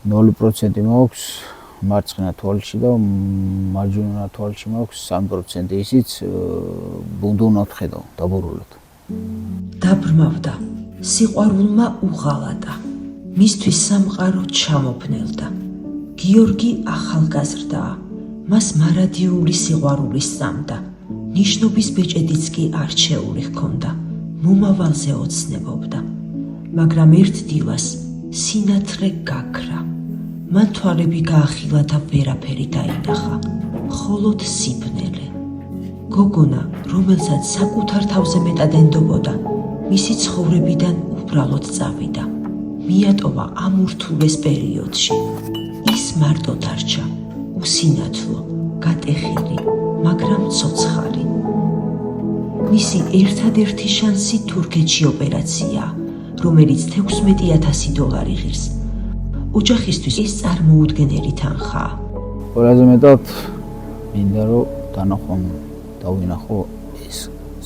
0% მაქვს მარცხენა თვალში და მარჯვენა თვალში მაქვს 3% ისიც ბუნდუნად ხედავ დაბურულად. დაბრმავდა, სიყვარულმა უღალატა, მისთვის სამყარო ჩამოფნელდა. გიორგი ახალგაზრდაა, მას მარადიული სიყვარული სწამდა. ნიშნობის ბეჭედიც კი არჩეული ჰქონდა, მომავალზე ოცნებობდა. მაგრამ ერთ დილას სინათლე გაქრა. მან თვალები გაახილა და ვერაფერი დაინახა, მხოლოდ სიბნელე. გოგონა, რომელსაც საკუთარ თავზე მეტად ენდობოდა, მისი ცხოვრებიდან უბრალოდ წავიდა. მიატოვა ამ ურთულეს პერიოდში. ის მარტო დარჩა, უსინათლო, გატეხილი, მაგრამ ცოცხალი. მისი ერთადერთი შანსი თურქეთში ოპერაციაა, რომელიც $16,000 ღირს. ოჯახისთვის ეს წარმოუდგენელი თანხაა. ყველაზე მეტად მინდა რომ თანახმ დავინახო ეს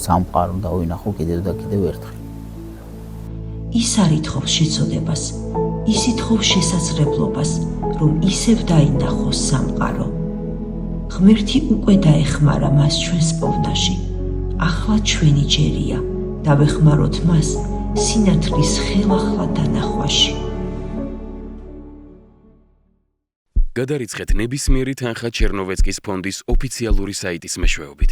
სამყარო დავინახო კიდევ და კიდევ ერთხელ. ის არ ითხოვს შეცოდებას, ის ითხოვს შესაძლებლობას, რომ ისევ დაინახოს სამყარო. ღმერთი უკვე დაეხმარა მას ჩვენს პოვნაში. ახლა ჩვენი ჯერია, დავეხმაროთ მას სინათლის ხელახლა დანახვაში. გადარიცხეთ ნებისმიერი თანხა ჩერნოვეცკის ფონდის ოფიციალური საიტის მეშვეობით.